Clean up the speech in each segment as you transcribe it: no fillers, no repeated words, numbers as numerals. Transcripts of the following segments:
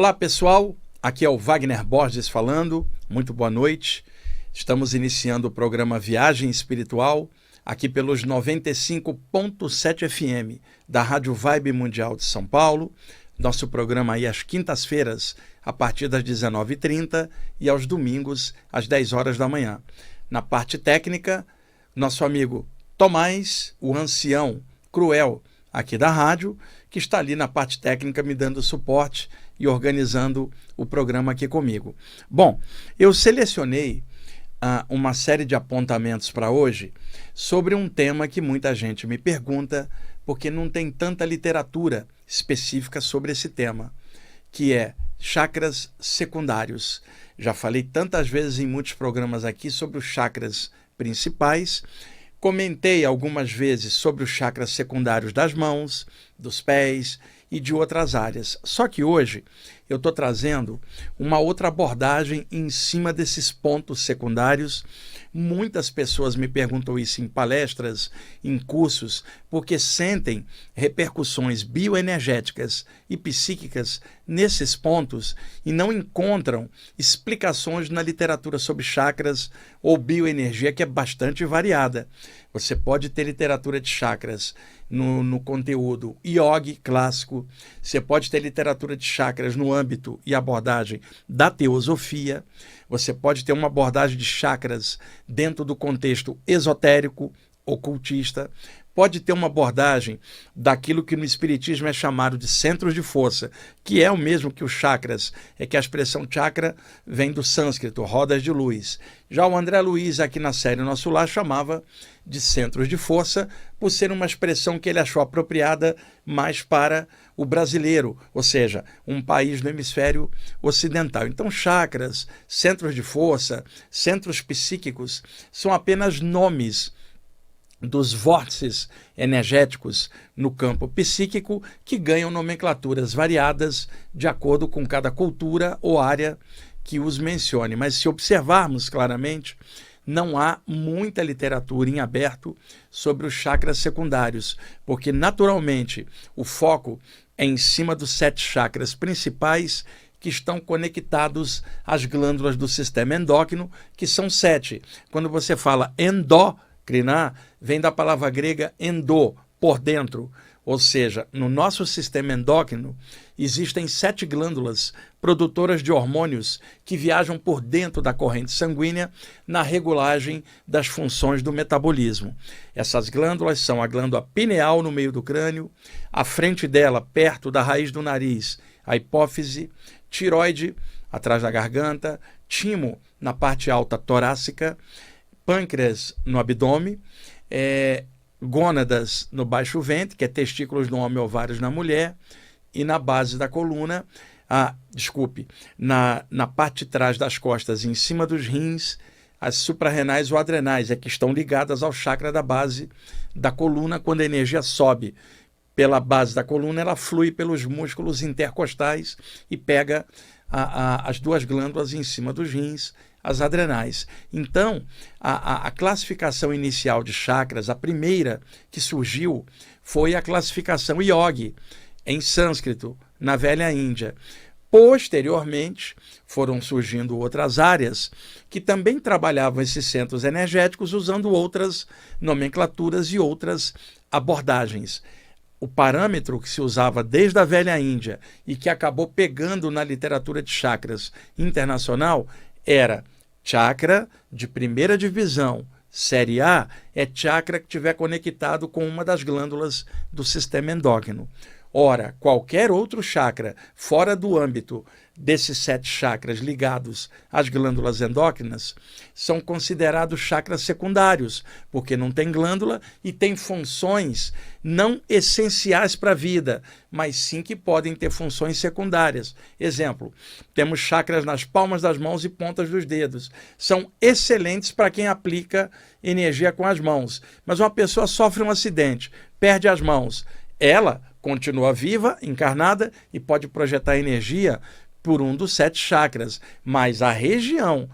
Olá pessoal, aqui é o Wagner Borges falando, muito boa noite. Estamos iniciando o programa Viagem Espiritual, aqui pelos 95.7 FM da Rádio Vibe Mundial de São Paulo. Nosso programa aí às quintas-feiras, a partir das 19h30 e aos domingos, às 10 horas da manhã. Na parte técnica, nosso amigo Tomás, o ancião cruel aqui da rádio, que está ali na parte técnica me dando suporte e organizando o programa aqui comigo. Bom, eu selecionei uma série de apontamentos para hoje sobre um tema que muita gente me pergunta, porque não tem tanta literatura específica sobre esse tema, que é chakras secundários. Já falei tantas vezes em muitos programas aqui sobre os chakras principais. Comentei algumas vezes sobre os chakras secundários das mãos, dos pés e de outras áreas. Só que hoje eu estou trazendo uma outra abordagem em cima desses pontos secundários. Muitas pessoas me perguntam isso em palestras, em cursos, porque sentem repercussões bioenergéticas e psíquicas nesses pontos e não encontram explicações na literatura sobre chakras ou bioenergia, que é bastante variada. Você pode ter literatura de chakras no conteúdo yogi clássico, você pode ter literatura de chakras no âmbito e abordagem da teosofia, você pode ter uma abordagem de chakras dentro do contexto esotérico, ocultista, pode ter uma abordagem daquilo que no espiritismo é chamado de centros de força, que é o mesmo que os chakras, é que a expressão chakra vem do sânscrito, rodas de luz. Já o André Luiz, aqui na série Nosso Lar, chamava de centros de força, por ser uma expressão que ele achou apropriada mais para o brasileiro, ou seja, um país no hemisfério ocidental. Então, chakras, centros de força, centros psíquicos, são apenas nomes dos vórtices energéticos no campo psíquico que ganham nomenclaturas variadas de acordo com cada cultura ou área que os mencione. Mas se observarmos claramente, não há muita literatura em aberto sobre os chakras secundários, porque naturalmente o foco é em cima dos 7 chakras principais que estão conectados às glândulas do sistema endócrino, que são 7. Quando você fala endócrina, vem da palavra grega endo, por dentro. Ou seja, no nosso sistema endócrino existem 7 glândulas produtoras de hormônios que viajam por dentro da corrente sanguínea na regulagem das funções do metabolismo. Essas glândulas são a glândula pineal no meio do crânio, à frente dela, perto da raiz do nariz, a hipófise, tiroide atrás da garganta, timo na parte alta torácica, pâncreas no abdômen, gônadas no baixo ventre, que é testículos no homem, ovários na mulher, e na base da coluna, na parte de trás das costas, em cima dos rins, as suprarrenais ou adrenais, que estão ligadas ao chakra da base da coluna. Quando a energia sobe pela base da coluna, ela flui pelos músculos intercostais e pega as 2 glândulas em cima dos rins, as adrenais. Então, a classificação inicial de chakras, a primeira que surgiu, foi a classificação yogi, em sânscrito, na velha Índia. Posteriormente, foram surgindo outras áreas que também trabalhavam esses centros energéticos usando outras nomenclaturas e outras abordagens. O parâmetro que se usava desde a velha Índia e que acabou pegando na literatura de chakras internacional era chakra de primeira divisão, série A, é chakra que estiver conectado com uma das glândulas do sistema endócrino. Ora, qualquer outro chakra fora do âmbito desses 7 chakras ligados às glândulas endócrinas são considerados chakras secundários, porque não tem glândula e tem funções não essenciais para a vida, mas sim que podem ter funções secundárias. Exemplo, temos chakras nas palmas das mãos e pontas dos dedos. São excelentes para quem aplica energia com as mãos, mas uma pessoa sofre um acidente, perde as mãos, ela continua viva, encarnada e pode projetar energia por um dos 7 chakras, mas a região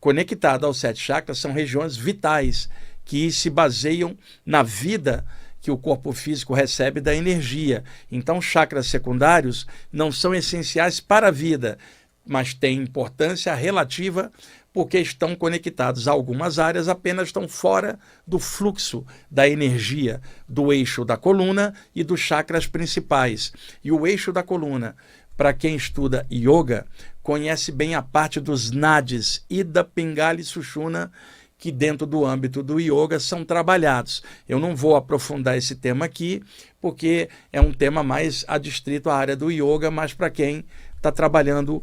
conectada aos 7 chakras são regiões vitais que se baseiam na vida que o corpo físico recebe da energia. Então, chakras secundários não são essenciais para a vida, mas têm importância relativa porque estão conectados a algumas áreas, apenas estão fora do fluxo da energia do eixo da coluna e dos chakras principais. E o eixo da coluna, para quem estuda yoga, conhece bem a parte dos nadis, Ida, Pingala e Sushumna, que dentro do âmbito do yoga são trabalhados. Eu não vou aprofundar esse tema aqui, porque é um tema mais adstrito à área do yoga, mas para quem está trabalhando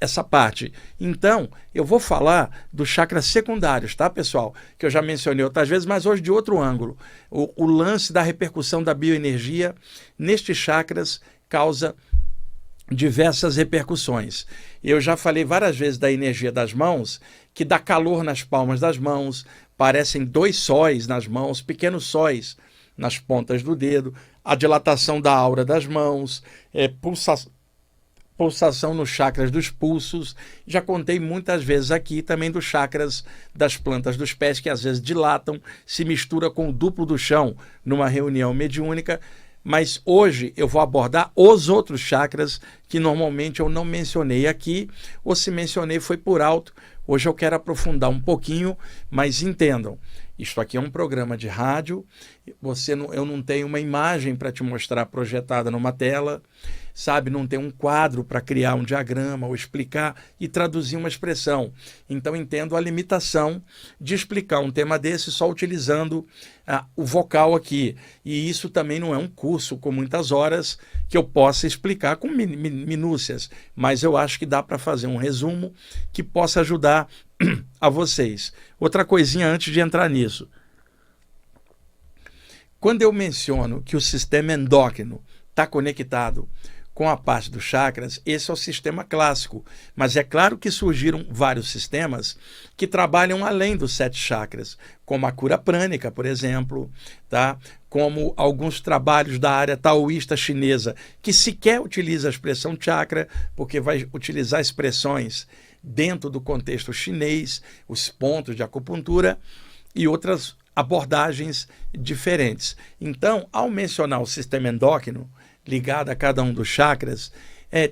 essa parte. Então, eu vou falar dos chakras secundários, tá, pessoal? Que eu já mencionei outras vezes, mas hoje de outro ângulo. O lance da repercussão da bioenergia nestes chakras causa diversas repercussões. Eu já falei várias vezes da energia das mãos, que dá calor nas palmas das mãos, parecem 2 sóis nas mãos, pequenos sóis nas pontas do dedo, a dilatação da aura das mãos, pulsação nos chakras dos pulsos. Já contei muitas vezes aqui também dos chakras das plantas dos pés, que às vezes dilatam, se mistura com o duplo do chão numa reunião mediúnica. Mas hoje eu vou abordar os outros chakras que normalmente eu não mencionei aqui, ou se mencionei foi por alto. Hoje eu quero aprofundar um pouquinho, mas entendam, isto aqui é um programa de rádio, eu não tenho uma imagem para te mostrar projetada numa tela, sabe? Não tem um quadro para criar um diagrama ou explicar e traduzir uma expressão. Então entendo a limitação de explicar um tema desse só utilizando o vocal aqui. E isso também não é um curso com muitas horas que eu possa explicar com minúcias, mas eu acho que dá para fazer um resumo que possa ajudar a vocês. Outra coisinha antes de entrar nisso. Quando eu menciono que o sistema endócrino está conectado com a parte dos chakras, esse é o sistema clássico. Mas é claro que surgiram vários sistemas que trabalham além dos 7 chakras, como a cura prânica, por exemplo, tá? Como alguns trabalhos da área taoísta chinesa, que sequer utiliza a expressão chakra, porque vai utilizar expressões dentro do contexto chinês, os pontos de acupuntura e outras abordagens diferentes. Então, ao mencionar o sistema endócrino, ligado a cada um dos chakras,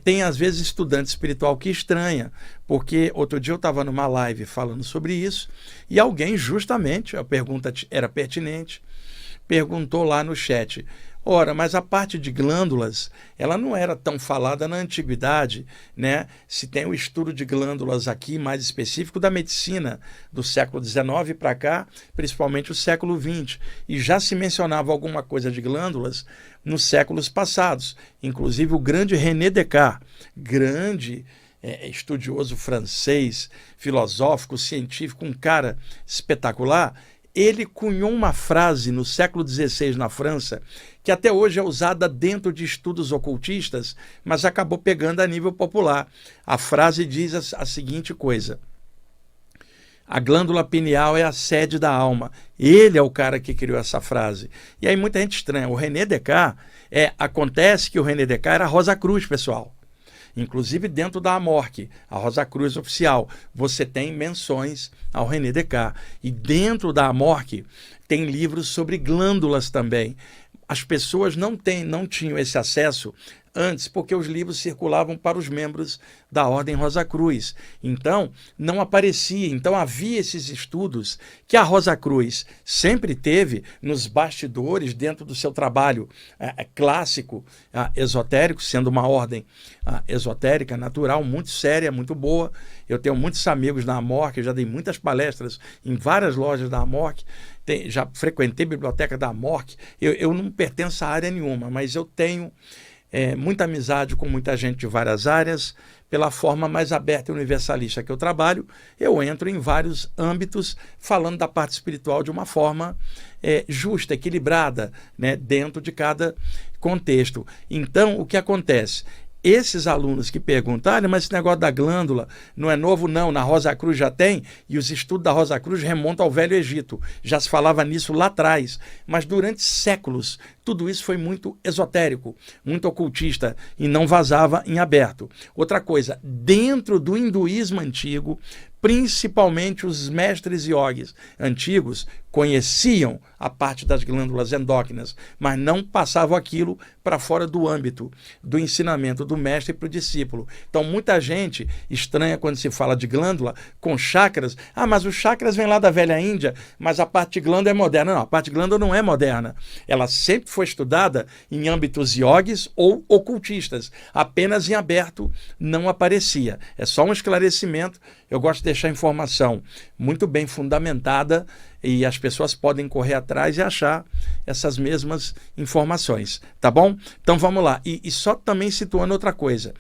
tem às vezes estudante espiritual que estranha, porque outro dia eu estava numa live falando sobre isso e alguém justamente, a pergunta era pertinente, perguntou lá no chat: ora, mas a parte de glândulas, ela não era tão falada na antiguidade, né? Se tem o estudo de glândulas aqui, mais específico da medicina do século XIX para cá, principalmente o século XX, e já se mencionava alguma coisa de glândulas nos séculos passados. Inclusive o grande René Descartes, grande estudioso francês, filosófico, científico, um cara espetacular, ele cunhou uma frase no século XVI na França, que até hoje é usada dentro de estudos ocultistas, mas acabou pegando a nível popular. A frase diz a seguinte coisa: a glândula pineal é a sede da alma. Ele é o cara que criou essa frase. E aí muita gente estranha. O René Descartes, acontece que o René Descartes era Rosa Cruz, pessoal. Inclusive dentro da AMORC, a Rosa Cruz oficial, você tem menções ao René Descartes. E dentro da AMORC tem livros sobre glândulas também. As pessoas não tinham esse acesso antes, porque os livros circulavam para os membros da Ordem Rosa Cruz. Então, não aparecia. Então, havia esses estudos que a Rosa Cruz sempre teve nos bastidores, dentro do seu trabalho clássico, esotérico, sendo uma ordem esotérica, natural, muito séria, muito boa. Eu tenho muitos amigos na AMORC, já dei muitas palestras em várias lojas da AMORC, já frequentei a biblioteca da AMORC. Eu não pertenço a área nenhuma, mas eu tenho muita amizade com muita gente de várias áreas. Pela forma mais aberta e universalista que eu trabalho, eu entro em vários âmbitos falando da parte espiritual de uma forma justa, equilibrada, né, dentro de cada contexto. Então, o que acontece? Esses alunos que perguntam: mas esse negócio da glândula não é novo? Não, na Rosa Cruz já tem, e os estudos da Rosa Cruz remontam ao Velho Egito. Já se falava nisso lá atrás, mas durante séculos tudo isso foi muito esotérico, muito ocultista, e não vazava em aberto. Outra coisa, dentro do hinduísmo antigo, principalmente os mestres yogis antigos, conheciam a parte das glândulas endócrinas, mas não passavam aquilo para fora do âmbito do ensinamento do mestre para o discípulo. Então, muita gente estranha quando se fala de glândula com chakras. Ah, mas os chakras vêm lá da velha Índia, mas a parte de glândula é moderna. Não, a parte de glândula não é moderna. Ela sempre foi estudada em âmbitos yogis ou ocultistas. Apenas em aberto não aparecia. É só um esclarecimento. Eu gosto de deixar a informação muito bem fundamentada e as pessoas podem correr atrás e achar essas mesmas informações, tá bom? Então vamos lá. E só também situando outra coisa.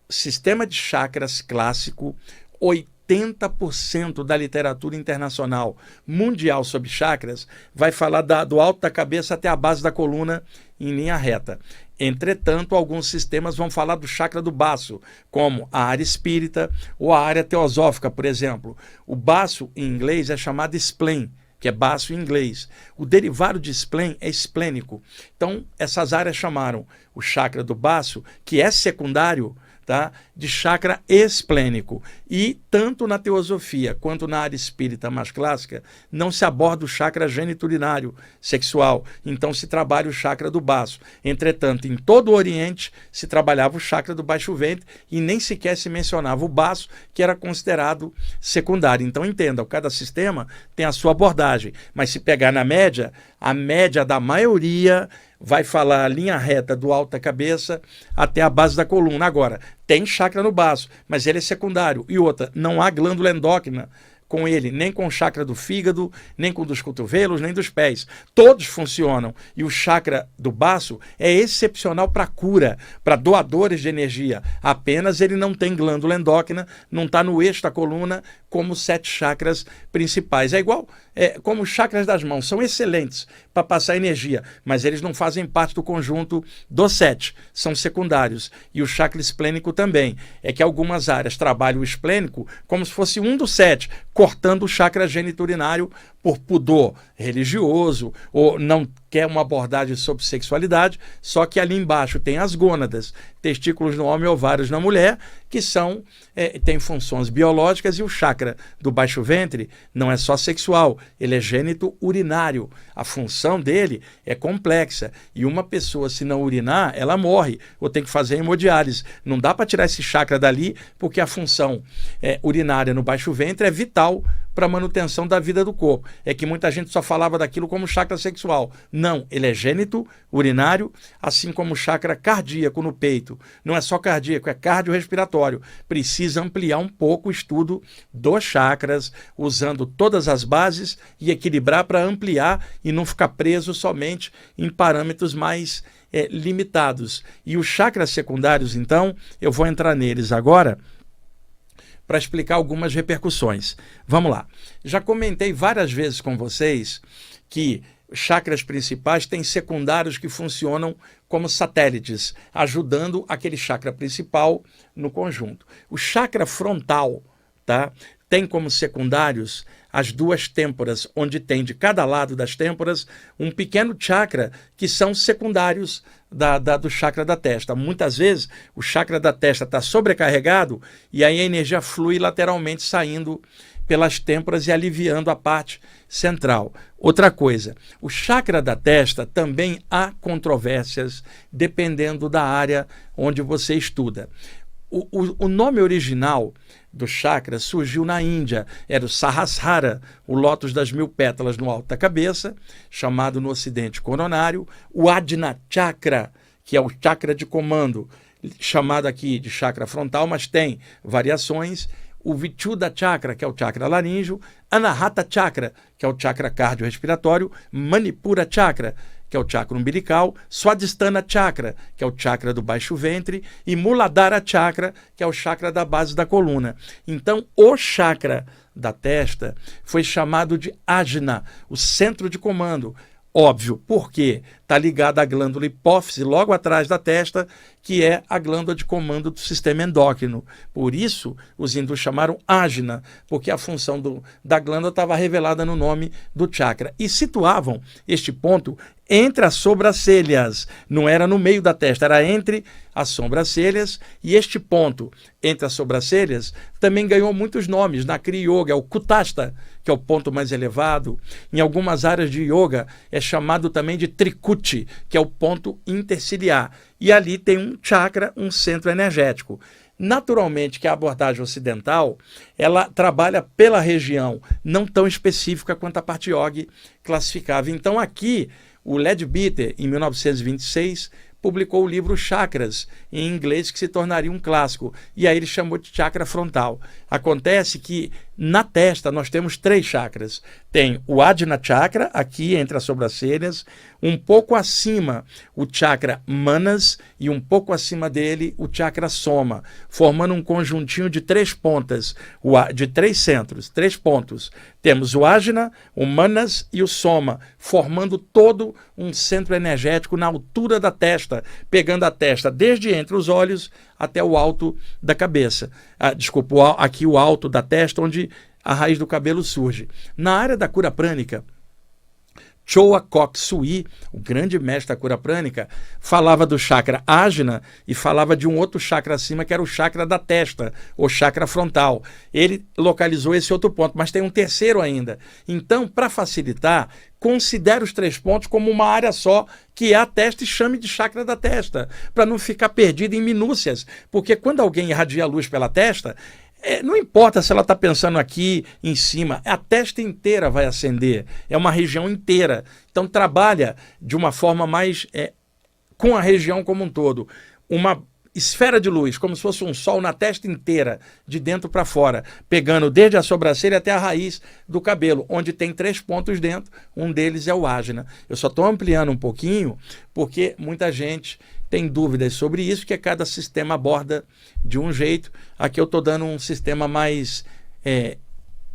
Sistema de chakras clássico, 80% da literatura internacional mundial sobre chakras vai falar do alto da cabeça até a base da coluna em linha reta. Entretanto, alguns sistemas vão falar do chakra do baço, como a área espírita ou a área teosófica, por exemplo. O baço, em inglês, é chamado spleen, que é baço em inglês. O derivado de spleen é esplênico. Então, essas áreas chamaram o chakra do baço, que é secundário, tá, de chakra esplênico. E tanto na teosofia quanto na área espírita mais clássica, não se aborda o chakra geniturinário sexual. Então se trabalha o chakra do baço. Entretanto, em todo o Oriente se trabalhava o chakra do baixo ventre e nem sequer se mencionava o baço, que era considerado secundário. Então entenda, cada sistema tem a sua abordagem. Mas se pegar na média, a média da maioria vai falar a linha reta do alto da cabeça até a base da coluna. Agora, tem chakra no baço, mas ele é secundário. E outra, não há glândula endócrina com ele, nem com o chakra do fígado, nem com o dos cotovelos, nem dos pés. Todos funcionam. E o chakra do baço é excepcional para cura, para doadores de energia. Apenas ele não tem glândula endócrina, não está no eixo da coluna, como os 7 chakras principais. É igual como os chakras das mãos, são excelentes para passar energia, mas eles não fazem parte do conjunto dos 7, são secundários. E o chakra esplênico também. É que algumas áreas trabalham o esplênico como se fosse um dos 7, cortando o chakra geniturinário por pudor religioso, ou não quer uma abordagem sobre sexualidade, só que ali embaixo tem as gônadas, testículos no homem e ovários na mulher, que têm funções biológicas, e o chakra do baixo ventre não é só sexual, ele é gênito urinário. A função dele é complexa, e uma pessoa, se não urinar, ela morre, ou tem que fazer hemodiálise. Não dá para tirar esse chakra dali, porque a função urinária no baixo ventre é vital para a manutenção da vida do corpo. É que muita gente só falava daquilo como chakra sexual. Não, ele é gênito, urinário, assim como o chakra cardíaco no peito. Não é só cardíaco, é cardiorrespiratório. Precisa ampliar um pouco o estudo dos chakras, usando todas as bases e equilibrar para ampliar e não ficar preso somente em parâmetros mais limitados. E os chakras secundários, então, eu vou entrar neles agora, para explicar algumas repercussões. Vamos lá. Já comentei várias vezes com vocês que chakras principais têm secundários que funcionam como satélites, ajudando aquele chakra principal no conjunto. O chakra frontal, tá, tem como secundários as 2 têmporas, onde tem de cada lado das têmporas um pequeno chakra que são secundários do chakra da testa. Muitas vezes o chakra da testa está sobrecarregado e aí a energia flui lateralmente, saindo pelas têmporas e aliviando a parte central. Outra coisa, o chakra da testa também há controvérsias dependendo da área onde você estuda. O nome original do chakra surgiu na Índia, era o Sahasrara, o lótus das 1000 pétalas no alto da cabeça, chamado no ocidente coronário, o Ajna Chakra, que é o chakra de comando, chamado aqui de chakra frontal, mas tem variações, o Vichuddha Chakra, que é o chakra laríngeo, Anahata Chakra, que é o chakra cardiorrespiratório, Manipura Chakra, que é o chakra umbilical, Swadhisthana Chakra, que é o chakra do baixo ventre, e Muladhara Chakra, que é o chakra da base da coluna. Então, o chakra da testa foi chamado de Ajna, o centro de comando. Óbvio, porque está ligada à glândula hipófise, logo atrás da testa, que é a glândula de comando do sistema endócrino. Por isso, os hindus chamaram ágna, porque a função da glândula estava revelada no nome do chakra. E situavam este ponto entre as sobrancelhas, não era no meio da testa, era entre as sobrancelhas, e este ponto entre as sobrancelhas também ganhou muitos nomes. Na Kriya Yoga é o Kutastha, que é o ponto mais elevado. Em algumas áreas de yoga é chamado também de Trikuti, que é o ponto interciliar. E ali tem um chakra, um centro energético. Naturalmente que a abordagem ocidental, ela trabalha pela região, não tão específica quanto a parte yoga classificava. Então aqui, o Leadbeater, em 1926, publicou o livro Chakras, em inglês, que se tornaria um clássico. E aí ele chamou de chakra frontal. Acontece que na testa nós temos 3 chakras. Tem o Ajna Chakra, aqui entre as sobrancelhas, um pouco acima o chakra Manas e um pouco acima dele o chakra Soma, formando um conjuntinho de 3 pontas, de 3 centros, 3 pontos. Temos o Ajna, o Manas e o Soma, formando todo um centro energético na altura da testa, pegando a testa desde entre os olhos até o alto da cabeça. Aqui o alto da testa, onde a raiz do cabelo surge. Na área da cura prânica, Choa Kok Sui, o grande mestre da cura prânica, falava do chakra Ajna e falava de um outro chakra acima, que era o chakra da testa, ou chakra frontal. Ele localizou esse outro ponto, mas tem um terceiro ainda. Então, para facilitar, considere os 3 pontos como uma área só, que é a testa, e chame de chakra da testa, para não ficar perdido em minúcias. Porque quando alguém irradia a luz pela testa, não importa se ela está pensando aqui em cima, a testa inteira vai acender, é uma região inteira. Então trabalha de uma forma mais com a região como um todo. Uma esfera de luz, como se fosse um sol na testa inteira, de dentro para fora, pegando desde a sobrancelha até a raiz do cabelo, onde tem 3 pontos dentro, um deles é o Ajna. Eu só estou ampliando um pouquinho, porque muita gente tem dúvidas sobre isso, que cada sistema aborda de um jeito. Aqui eu estou dando um sistema mais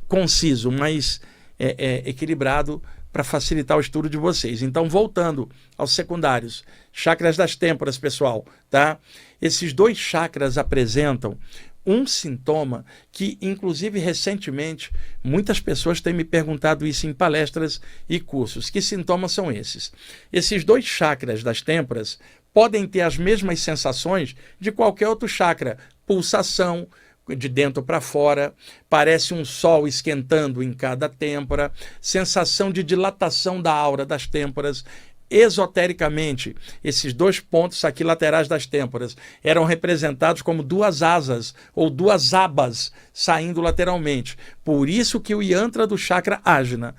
conciso, mais equilibrado, para facilitar o estudo de vocês. Então, voltando aos secundários, chakras das têmporas, pessoal, tá? Esses 2 chakras apresentam um sintoma que, inclusive, recentemente, muitas pessoas têm me perguntado isso em palestras e cursos. Que sintomas são esses? Esses 2 chakras das têmporas podem ter as mesmas sensações de qualquer outro chakra. Pulsação, de dentro para fora, parece um sol esquentando em cada têmpora, sensação de dilatação da aura das têmporas. Esotericamente, esses 2 pontos aqui laterais das têmporas eram representados como 2 asas ou 2 abas saindo lateralmente. Por isso que o yantra do chakra Ajna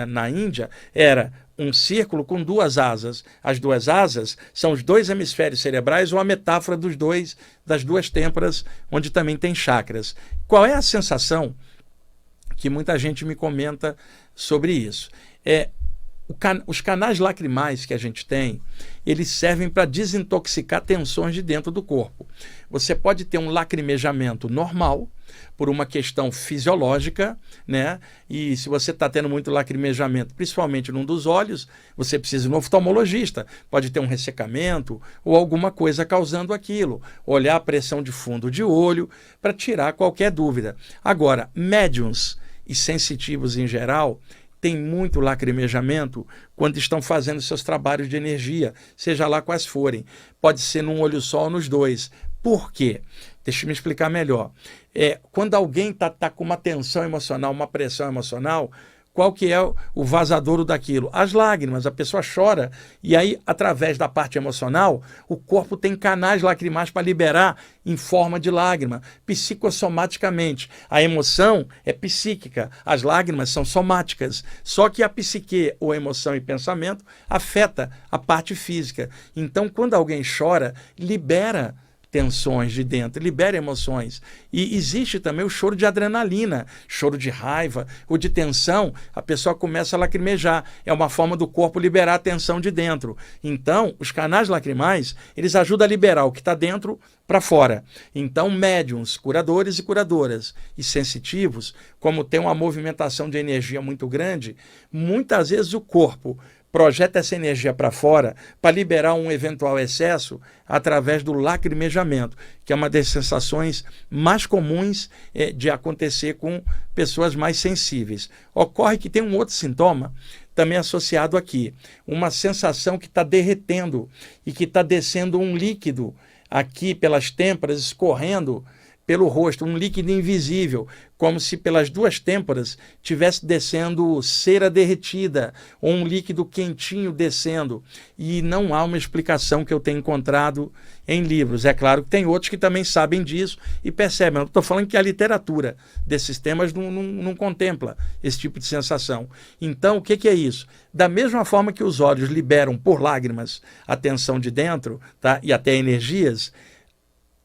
na Índia era um círculo com 2 asas. As 2 asas são os 2 hemisférios cerebrais, ou a metáfora das 2 têmporas, onde também tem chakras. Qual é a sensação que muita gente me comenta sobre isso? Os canais lacrimais que a gente tem, eles servem para desintoxicar tensões de dentro do corpo. Você pode ter um lacrimejamento normal, por uma questão fisiológica, né? E se você está tendo muito lacrimejamento, principalmente num dos olhos, você precisa ir no oftalmologista. Pode ter um ressecamento ou alguma coisa causando aquilo. Olhar a pressão de fundo de olho para tirar qualquer dúvida. Agora, médiuns e sensitivos em geral têm muito lacrimejamento quando estão fazendo seus trabalhos de energia, seja lá quais forem. Pode ser num olho só ou nos 2. Por quê? Deixa eu me explicar melhor. Quando alguém está com uma tensão emocional, uma pressão emocional, qual que é o vazadouro daquilo? As lágrimas. A pessoa chora e aí, através da parte emocional, o corpo tem canais lacrimais para liberar em forma de lágrima, psicossomaticamente. A emoção é psíquica, as lágrimas são somáticas. Só que a psique, ou emoção e pensamento, afeta a parte física. Então, quando alguém chora, libera tensões de dentro, libera emoções. E existe também o choro de adrenalina, choro de raiva ou de tensão, a pessoa começa a lacrimejar. É uma forma do corpo liberar a tensão de dentro. Então, os canais lacrimais, eles ajudam a liberar o que está dentro para fora. Então, médiuns, curadores e curadoras e sensitivos, como tem uma movimentação de energia muito grande, muitas vezes o corpo projeta essa energia para fora para liberar um eventual excesso através do lacrimejamento, que é uma das sensações mais comuns de acontecer com pessoas mais sensíveis. Ocorre que tem um outro sintoma também associado aqui, uma sensação que está derretendo e que está descendo um líquido aqui pelas têmporas, escorrendo pelo rosto, um líquido invisível, como se pelas duas têmporas tivesse descendo cera derretida, ou um líquido quentinho descendo. E não há uma explicação que eu tenha encontrado em livros. É claro que tem outros que também sabem disso e percebem. Eu estou falando que a literatura desses temas não contempla esse tipo de sensação. Então, o que é isso? Da mesma forma que os olhos liberam por lágrimas a tensão de dentro, tá? E até energias,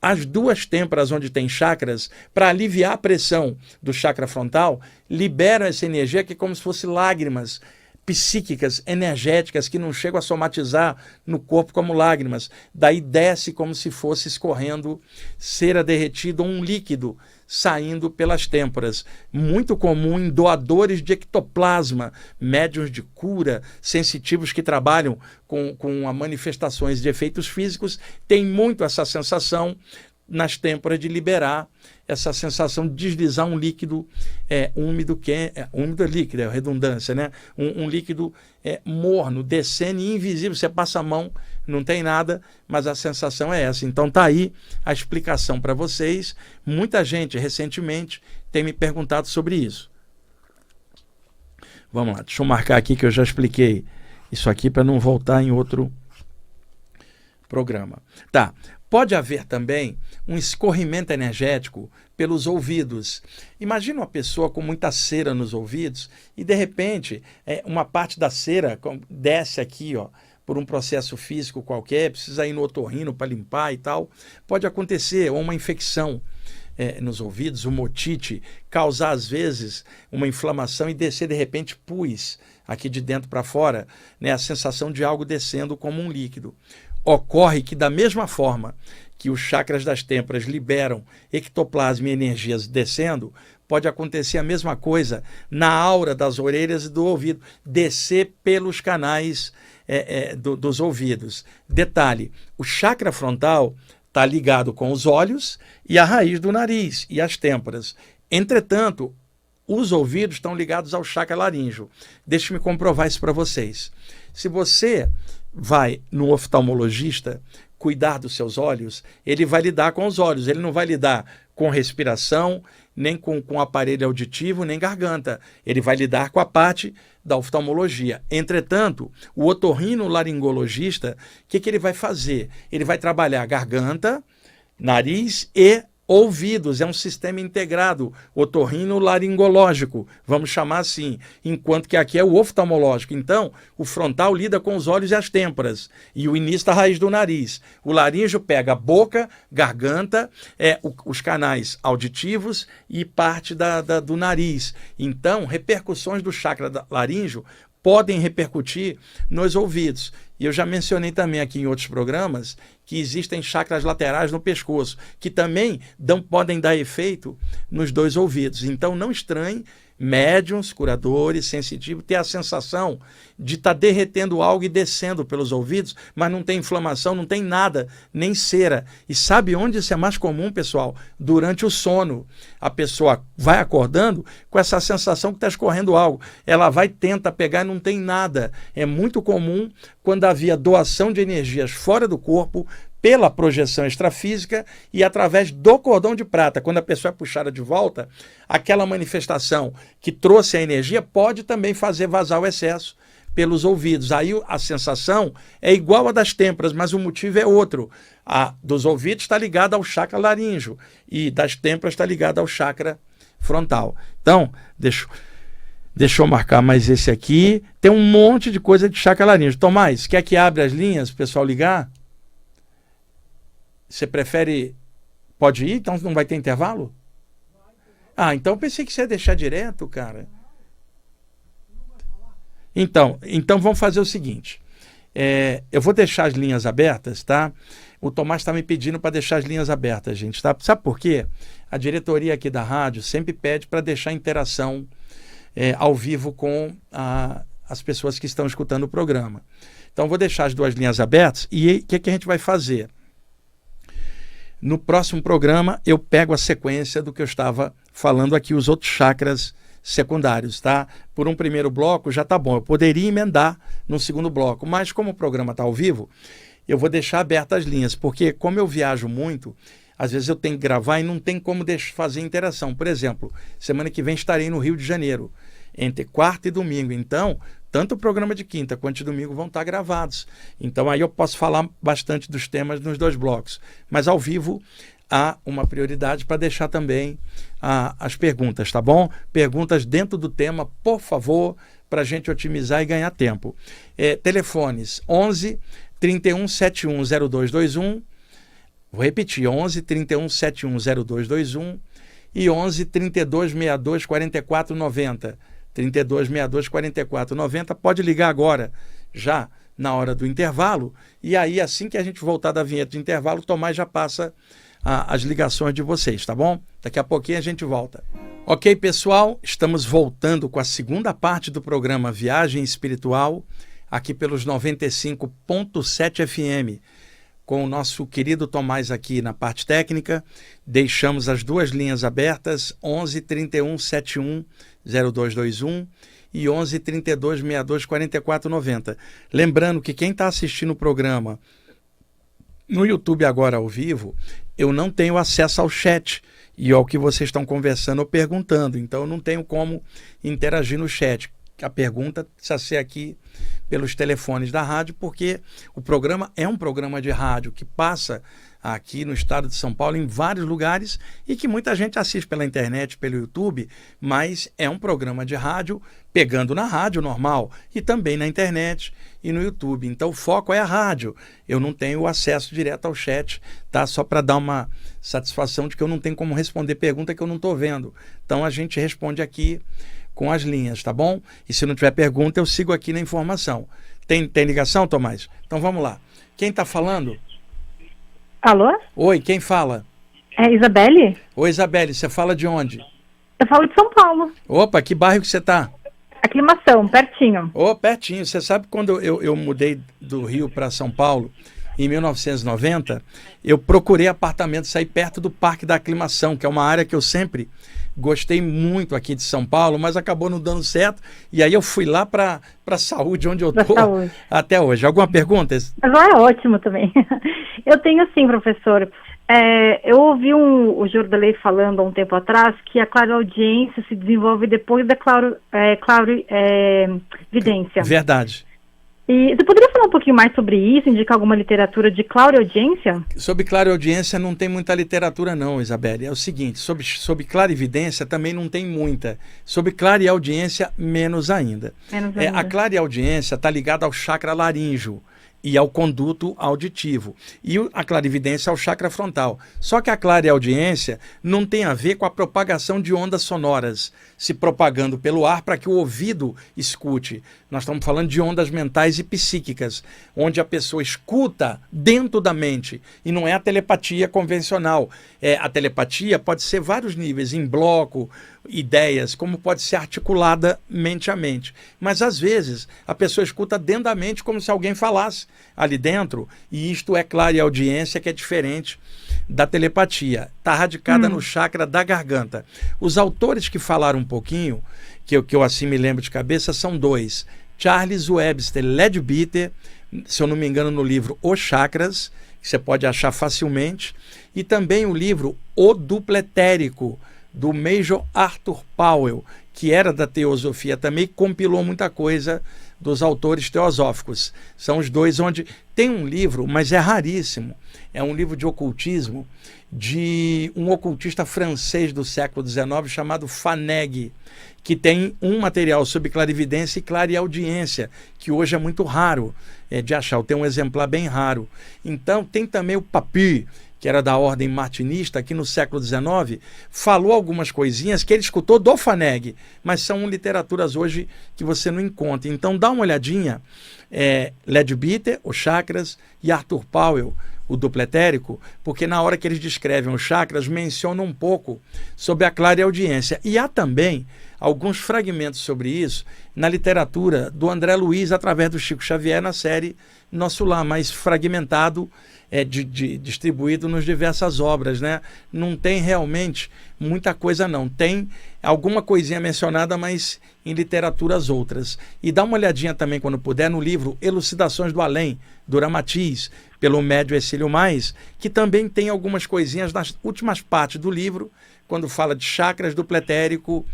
as duas têmporas onde tem chakras, para aliviar a pressão do chakra frontal, liberam essa energia que é como se fosse lágrimas psíquicas, energéticas, que não chegam a somatizar no corpo como lágrimas. Daí desce como se fosse escorrendo cera derretida ou um líquido saindo pelas têmporas. Muito comum em doadores de ectoplasma, médiuns de cura, sensitivos que trabalham com manifestações de efeitos físicos, tem muito essa sensação nas têmporas de liberar essa sensação de deslizar um líquido úmido, úmido é líquido, é redundância, né? Um líquido morno, descendo e invisível. Você passa a mão, não tem nada, mas a sensação é essa. Então tá aí a explicação para vocês. Muita gente recentemente tem me perguntado sobre isso. Vamos lá, deixa eu marcar aqui que eu já expliquei isso aqui para não voltar em outro programa. Tá. Pode haver também um escorrimento energético pelos ouvidos. Imagina uma pessoa com muita cera nos ouvidos e, de repente, uma parte da cera desce aqui, ó, por um processo físico qualquer, precisa ir no otorrino para limpar e tal. Pode acontecer, ou uma infecção nos ouvidos, uma otite, causar, às vezes, uma inflamação e descer, de repente, pus aqui de dentro para fora, né, a sensação de algo descendo como um líquido. Ocorre que, da mesma forma que os chakras das têmporas liberam ectoplasma e energias descendo, pode acontecer a mesma coisa na aura das orelhas e do ouvido, descer pelos canais dos ouvidos. Detalhe, o chakra frontal está ligado com os olhos e a raiz do nariz e as têmporas. Entretanto, os ouvidos estão ligados ao chakra laríngeo. Deixe-me comprovar isso para vocês. Se você vai no oftalmologista cuidar dos seus olhos, ele vai lidar com os olhos, ele não vai lidar com respiração, nem com aparelho auditivo, nem garganta. Ele vai lidar com a parte da oftalmologia. Entretanto, o otorrinolaringologista, o que ele vai fazer? Ele vai trabalhar garganta, nariz e ouvidos. É um sistema integrado, otorrinolaringológico, vamos chamar assim, enquanto que aqui é o oftalmológico. Então, o frontal lida com os olhos e as têmporas, e o início da raiz do nariz. O laríngeo pega a boca, garganta, os canais auditivos e parte do nariz. Então, repercussões do chakra laríngeo podem repercutir nos ouvidos. E eu já mencionei também aqui em outros programas que existem chakras laterais no pescoço, que também podem dar efeito nos dois ouvidos. Então não estranhe médiuns, curadores, sensitivos, ter a sensação de estar derretendo algo e descendo pelos ouvidos, mas não tem inflamação, não tem nada, nem cera. E sabe onde isso é mais comum, pessoal? Durante o sono. A pessoa vai acordando com essa sensação que está escorrendo algo. Ela vai, tenta pegar e não tem nada. É muito comum quando havia doação de energias fora do corpo, pela projeção extrafísica e através do cordão de prata. Quando a pessoa é puxada de volta, aquela manifestação que trouxe a energia pode também fazer vazar o excesso pelos ouvidos. Aí a sensação é igual a das têmporas, mas o motivo é outro. A dos ouvidos está ligada ao chakra laríngeo e das têmporas está ligada ao chakra frontal. Então, deixa eu marcar mais esse aqui. Tem um monte de coisa de chakra laríngeo. Tomás, quer que abra as linhas para o pessoal ligar? Você prefere... Pode ir? Então não vai ter intervalo? Ah, então eu pensei que você ia deixar direto, cara. Então vamos fazer o seguinte. Eu vou deixar as linhas abertas, tá? O Tomás está me pedindo para deixar as linhas abertas, gente, tá? Sabe por quê? A diretoria aqui da rádio sempre pede para deixar interação ao vivo com as pessoas que estão escutando o programa. Então, vou deixar as duas linhas abertas e o que a gente vai fazer? No próximo programa, eu pego a sequência do que eu estava falando aqui, os outros chakras secundários, tá? Por um primeiro bloco já tá bom, eu poderia emendar no segundo bloco, mas como o programa está ao vivo, eu vou deixar abertas as linhas, porque como eu viajo muito, às vezes eu tenho que gravar e não tem como fazer interação. Por exemplo, semana que vem estarei no Rio de Janeiro, entre quarta e domingo, então tanto o programa de quinta quanto de domingo vão estar gravados. Então aí eu posso falar bastante dos temas nos dois blocos, mas ao vivo há uma prioridade para deixar também as perguntas, tá bom? Perguntas dentro do tema, por favor, para a gente otimizar e ganhar tempo. Telefones 11 31 71 0221, vou repetir, 11 31 71 0221 e 11 32 62 44 90. 32 62 44 90, pode ligar agora, já na hora do intervalo, e aí assim que a gente voltar da vinheta de intervalo, o Tomás já passa as ligações de vocês, tá bom? Daqui a pouquinho a gente volta. Ok, pessoal, estamos voltando com a segunda parte do programa Viagem Espiritual, aqui pelos 95.7 FM, com o nosso querido Tomás aqui na parte técnica. Deixamos as duas linhas abertas, 11 31 71 0221 e 11 32 62 44 90. Lembrando que quem está assistindo o programa no YouTube agora ao vivo, eu não tenho acesso ao chat e ao que vocês estão conversando ou perguntando, então eu não tenho como interagir no chat. A pergunta precisa ser aqui pelos telefones da rádio, porque o programa é um programa de rádio que passa aqui no estado de São Paulo, em vários lugares, e que muita gente assiste pela internet, pelo YouTube, mas é um programa de rádio pegando na rádio normal e também na internet e no YouTube. Então o foco é a rádio. Eu não tenho acesso direto ao chat, tá? Só para dar uma satisfação de que eu não tenho como responder pergunta que eu não estou vendo. Então a gente responde aqui com as linhas, tá bom? E se não tiver pergunta, eu sigo aqui na informação. Tem ligação, Tomás? Então vamos lá. Quem está falando? Alô? Oi, quem fala? É Isabelle? Oi, Isabelle, você fala de onde? Eu falo de São Paulo. Opa, que bairro que você está? Aclimação, pertinho. Pertinho. Você sabe quando eu mudei do Rio para São Paulo, em 1990, eu procurei apartamento, sair perto do Parque da Aclimação, que é uma área que eu sempre gostei muito aqui de São Paulo, mas acabou não dando certo, e aí eu fui lá para a saúde, onde eu estou até hoje. Alguma pergunta? Mas lá é ótimo também. Eu tenho sim, professor. Eu ouvi o Jordelei falando há um tempo atrás que a clareaudiência se desenvolve depois da clarividência. Verdade. E você poderia falar um pouquinho mais sobre isso, indicar alguma literatura de clareaudiência? Sobre clareaudiência não tem muita literatura não, Isabelle. É o seguinte, sobre clarividência também não tem muita. Sobre clareaudiência, menos ainda. A clareaudiência está ligada ao chakra laríngeo e ao conduto auditivo. E a clarividência ao chakra frontal. Só que a clareaudiência não tem a ver com a propagação de ondas sonoras, se propagando pelo ar para que o ouvido escute. Nós estamos falando de ondas mentais e psíquicas, onde a pessoa escuta dentro da mente, e não é a telepatia convencional. A telepatia pode ser vários níveis, em bloco, ideias, como pode ser articulada mente a mente. Mas às vezes a pessoa escuta dentro da mente como se alguém falasse ali dentro, e isto é clareaudiência, que é diferente da telepatia. Está radicada no chakra da garganta. Os autores que falaram um pouquinho, que eu assim me lembro de cabeça, são dois. Charles Webster Leadbeater, se eu não me engano, no livro Os Chakras, que você pode achar facilmente, e também o livro O Dupletérico, do Major Arthur Powell, que era da teosofia também, compilou muita coisa dos autores teosóficos. São os dois, onde tem um livro, mas é raríssimo, é um livro de ocultismo, de um ocultista francês do século XIX chamado Faneg, que tem um material sobre clarividência e clareaudiência, que hoje é muito raro de achar, tem um exemplar bem raro. Então tem também o Papy, que era da ordem martinista, que no século XIX falou algumas coisinhas que ele escutou do Faneg, mas são literaturas hoje que você não encontra. Então dá uma olhadinha, Leadbeater, Os Chakras, e Arthur Powell, o duplo etérico, porque na hora que eles descrevem os chakras, mencionam um pouco sobre a clareaudiência. E há também alguns fragmentos sobre isso na literatura do André Luiz, através do Chico Xavier, na série Nosso Lar, mais fragmentado, distribuído nas diversas obras, né? Não tem realmente muita coisa, não. Tem alguma coisinha mencionada, mas em literaturas outras. E dá uma olhadinha também, quando puder, no livro Elucidações do Além, do Ramatiz, pelo médium Exílio Mais, que também tem algumas coisinhas nas últimas partes do livro, quando fala de chakras, duplo etérico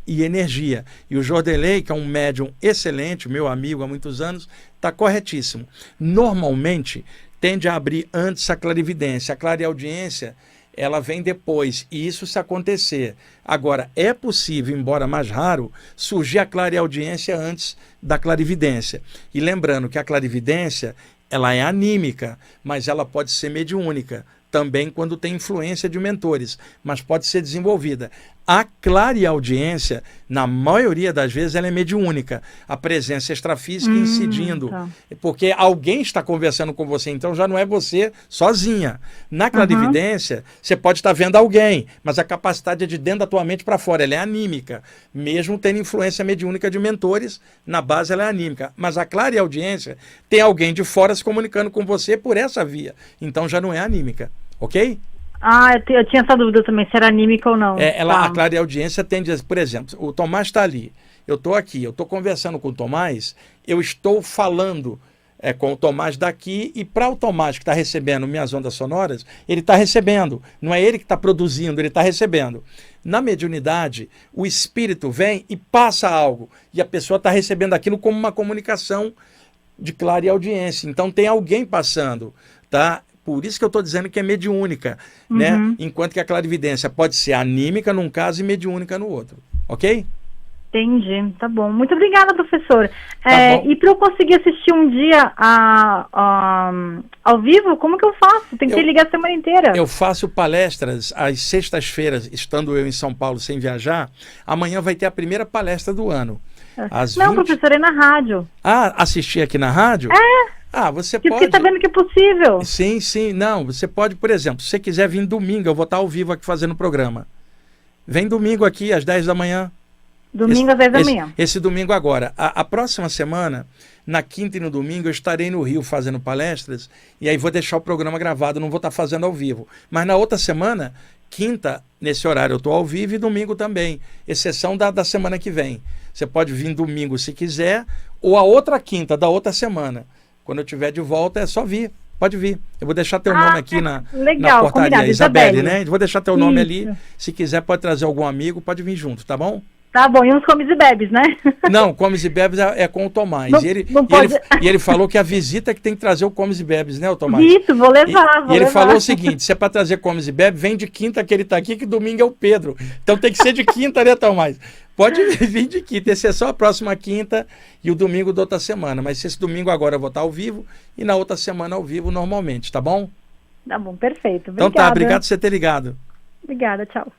e energia. E o Jordelei, que é um médium excelente, meu amigo há muitos anos, está corretíssimo. Normalmente, tende a abrir antes a clarividência. A clareaudiência, ela vem depois, e isso se acontecer. Agora, é possível, embora mais raro, surgir a clareaudiência antes da clarividência. E lembrando que a clarividência, ela é anímica, mas ela pode ser mediúnica, também quando tem influência de mentores, mas pode ser desenvolvida. A clareaudiência, na maioria das vezes, ela é mediúnica. A presença extrafísica incidindo. Tá. Porque alguém está conversando com você, então já não é você sozinha. Na clarividência, você pode estar vendo alguém, mas a capacidade é de dentro da tua mente para fora. Ela é anímica. Mesmo tendo influência mediúnica de mentores, na base ela é anímica. Mas a clareaudiência tem alguém de fora se comunicando com você por essa via. Então já não é anímica. Ok? Eu tinha essa dúvida também, se era anímica ou não. A clareaudiência tende a... Por exemplo, o Tomás está ali, eu estou aqui, eu estou conversando com o Tomás, eu estou falando com o Tomás daqui, e para o Tomás que está recebendo minhas ondas sonoras, ele está recebendo, não é ele que está produzindo, ele está recebendo. Na mediunidade, o espírito vem e passa algo, e a pessoa está recebendo aquilo como uma comunicação de clareaudiência. Então tem alguém passando, tá? Por isso que eu estou dizendo que é mediúnica, né? Enquanto que a clarividência pode ser anímica num caso e mediúnica no outro. Ok? Entendi, tá bom. Muito obrigada, professor. E para eu conseguir assistir um dia ao vivo, como que eu faço? Tem que ligar a semana inteira. Eu faço palestras às sextas-feiras, estando eu em São Paulo sem viajar. Amanhã vai ter a primeira palestra do ano. Professor, é na rádio. Assistir aqui na rádio? Você pode... Porque está vendo que é possível. Sim. Não, você pode, por exemplo, se você quiser vir domingo, eu vou estar ao vivo aqui fazendo o programa. Vem domingo aqui, às 10 da manhã. Domingo às 10 da manhã. Esse domingo agora. A próxima semana, na quinta e no domingo, eu estarei no Rio fazendo palestras, e aí vou deixar o programa gravado, não vou estar fazendo ao vivo. Mas na outra semana, quinta, nesse horário eu estou ao vivo, e domingo também, exceção da semana que vem. Você pode vir domingo se quiser, ou a outra quinta da outra semana. Quando eu estiver de volta, é só vir. Pode vir. Eu vou deixar teu nome aqui na portaria. Isabelle, né? Vou deixar teu nome ali. Se quiser, pode trazer algum amigo, pode vir junto, tá bom? Tá bom, e uns comes e bebes, né? Não, comes e bebes é com o Tomás. E ele falou que a visita é que tem que trazer o comes e bebes, né, o Tomás? Isso, vou levar. E ele falou o seguinte, se é para trazer comes e bebes, vem de quinta que ele tá aqui, que domingo é o Pedro. Então tem que ser de quinta, né, Tomás? Pode vir de quinta, esse é só a próxima quinta e o domingo da outra semana. Mas esse domingo agora eu vou estar ao vivo e na outra semana ao vivo normalmente, tá bom? Tá bom, perfeito. Obrigada. Então tá, obrigado por você ter ligado. Obrigada, tchau.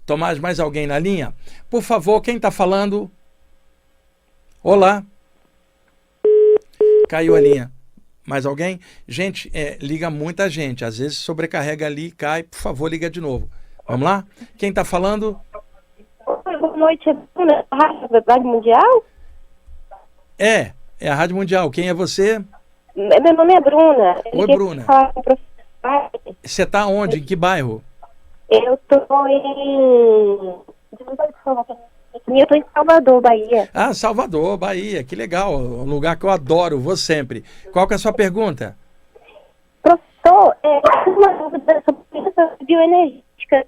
Tomás, mais alguém na linha? Por favor, quem está falando? Olá. Caiu a linha. Mais alguém? Gente, liga muita gente. Às vezes sobrecarrega ali e cai. Por favor, liga de novo. Vamos lá? Quem está falando? Boa noite, é Bruna, Rádio Mundial? É a Rádio Mundial. Quem é você? Meu nome é Bruna. Oi, Bruna. Você está onde? Em que bairro? Eu estou em... Eu estou em Salvador, Bahia. Salvador, Bahia. Que legal. Um lugar que eu adoro. Vou sempre. Qual que é a sua pergunta? Professor, uma dúvida sobre a bioenergética.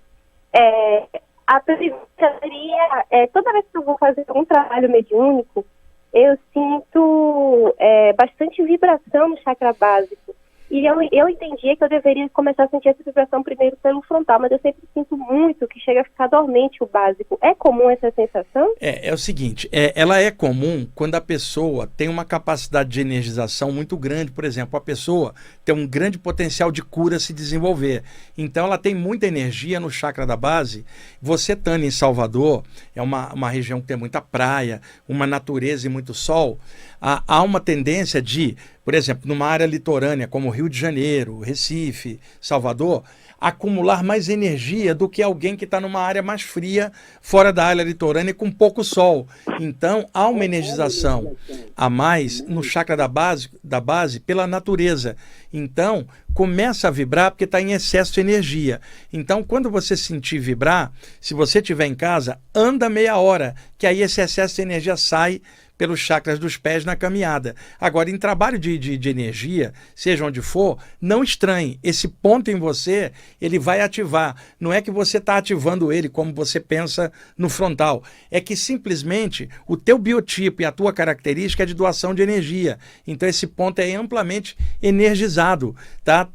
A pergunta seria, toda vez que eu vou fazer um trabalho mediúnico, eu sinto bastante vibração no chakra básico. E eu entendia que eu deveria começar a sentir essa vibração primeiro pelo frontal, mas eu sempre sinto muito que chega a ficar dormente o básico. É comum essa sensação? É o seguinte, ela é comum quando a pessoa tem uma capacidade de energização muito grande. Por exemplo, a pessoa tem um grande potencial de cura se desenvolver. Então ela tem muita energia no chakra da base. Você estando em Salvador, é uma região que tem muita praia, uma natureza e muito sol, há uma tendência de por exemplo, numa área litorânea como Rio de Janeiro, Recife, Salvador, acumular mais energia do que alguém que está numa área mais fria, fora da área litorânea e com pouco sol. Então, há uma energização a mais no chakra da base pela natureza. Então, começa a vibrar porque está em excesso de energia. Então, quando você sentir vibrar, se você estiver em casa, anda meia hora, que aí esse excesso de energia sai pelos chakras dos pés na caminhada. Agora, em trabalho de energia, seja onde for, não estranhe. Esse ponto em você, ele vai ativar. Não é que você está ativando ele como você pensa no frontal. É que simplesmente o teu biotipo e a tua característica é de doação de energia. Então, esse ponto é amplamente energizado, tá?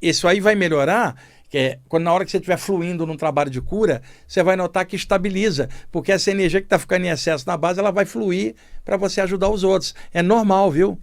Isso aí vai melhorar. Quando na hora que você estiver fluindo num trabalho de cura, você vai notar que estabiliza, porque essa energia que está ficando em excesso na base, ela vai fluir para você ajudar os outros. É normal, viu?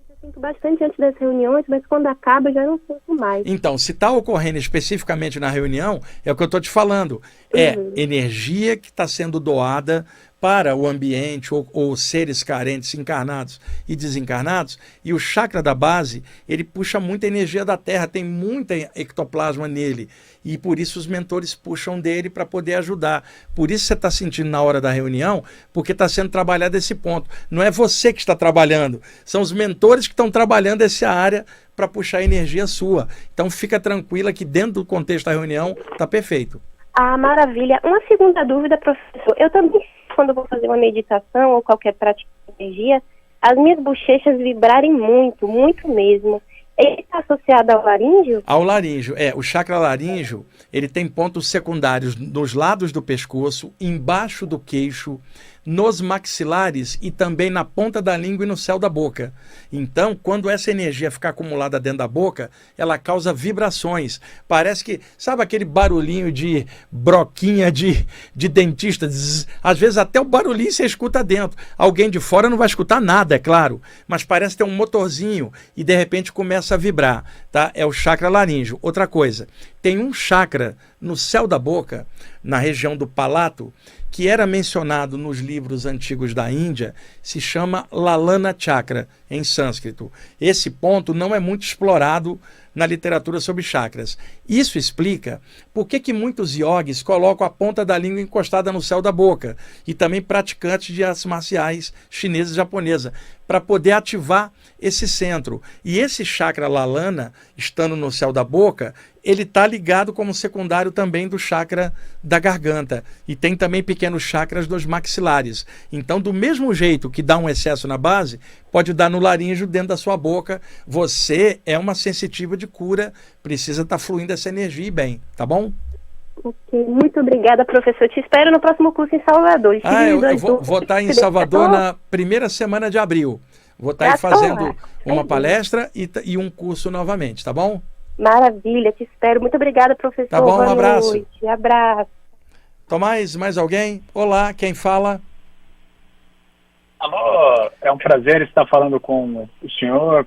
Eu sinto bastante antes das reuniões, mas quando acaba eu já não sinto mais. Então, se está ocorrendo especificamente na reunião, é o que eu estou te falando. É energia que está sendo doada para o ambiente ou seres carentes, encarnados e desencarnados, e o chakra da base, ele puxa muita energia da Terra, tem muita ectoplasma nele, e por isso os mentores puxam dele para poder ajudar. Por isso você está sentindo na hora da reunião, porque está sendo trabalhado esse ponto. Não é você que está trabalhando, são os mentores que estão trabalhando essa área para puxar energia sua. Então fica tranquila que dentro do contexto da reunião está perfeito. Ah, maravilha. Uma segunda dúvida, professor. Eu também, quando vou fazer uma meditação ou qualquer prática de energia, as minhas bochechas vibrarem muito, muito mesmo. Ele está associado ao laríngeo? Ao laríngeo, o chakra laríngeo, ele tem pontos secundários nos lados do pescoço, embaixo do queixo, nos maxilares e também na ponta da língua e no céu da boca. Então, quando essa energia ficar acumulada dentro da boca, ela causa vibrações. Parece que, sabe aquele barulhinho de broquinha de dentista? Zzz, às vezes até o barulhinho você escuta dentro. Alguém de fora não vai escutar nada, é claro, mas parece ter um motorzinho e de repente começa a vibrar, tá? É o chakra laríngeo. Outra coisa, tem um chakra no céu da boca, na região do palato, que era mencionado nos livros antigos da Índia, se chama Lalana Chakra, em sânscrito. Esse ponto não é muito explorado na literatura sobre chakras. Isso explica por que muitos yogis colocam a ponta da língua encostada no céu da boca, e também praticantes de artes marciais chinesas e japonesas, para poder ativar esse centro. E esse chakra Lalana, estando no céu da boca, ele está ligado como secundário também do chakra da garganta. E tem também pequenos chakras dos maxilares. Então, do mesmo jeito que dá um excesso na base, pode dar no laríngeo dentro da sua boca. Você é uma sensitiva de cura, precisa estar fluindo essa energia e bem, tá bom? Ok, muito obrigada, professor. Te espero no próximo curso em Salvador. Eu vou estar em Salvador na primeira semana de abril. Vou estar aí fazendo uma palestra e um curso novamente, tá bom? Maravilha, te espero. Muito obrigada, professor. Tá bom, um abraço. Boa noite. Abraço. Tomás, mais alguém? Olá, quem fala? Alô, é um prazer estar falando com o senhor,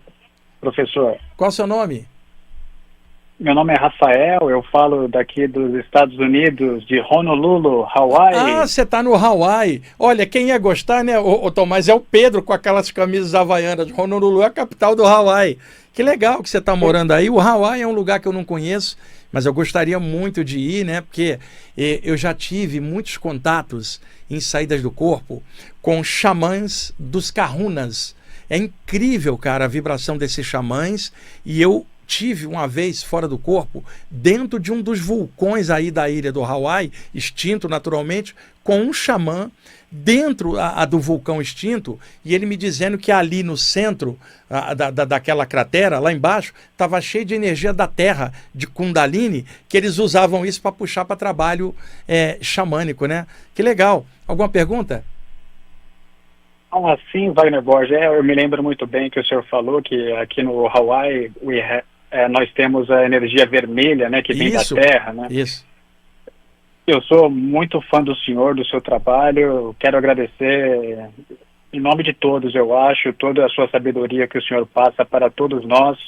professor. Qual é o seu nome? Meu nome é Rafael, eu falo daqui dos Estados Unidos, de Honolulu, Hawaii. Ah, você está no Hawaii. Olha, quem ia gostar, né, o Tomás, é o Pedro com aquelas camisas havaianas. Honolulu é a capital do Hawaii. Que legal que você está morando aí. O Hawaii é um lugar que eu não conheço, mas eu gostaria muito de ir, né, porque eu já tive muitos contatos em saídas do corpo com xamãs dos Kahunas. É incrível, cara, a vibração desses xamãs, e eu tive uma vez fora do corpo, dentro de um dos vulcões aí da ilha do Hawaii, extinto naturalmente, com um xamã dentro do vulcão extinto, e ele me dizendo que ali no centro daquela cratera, lá embaixo, estava cheio de energia da terra, de Kundalini, que eles usavam isso para puxar para trabalho xamânico, né? Que legal. Alguma pergunta? Sim, Wagner Borges, eu me lembro muito bem que o senhor falou que aqui no Hawaii nós temos a energia vermelha, né, que vem da Terra, né? Isso. Eu sou muito fã do senhor, do seu trabalho, quero agradecer em nome de todos, eu acho, toda a sua sabedoria que o senhor passa para todos nós.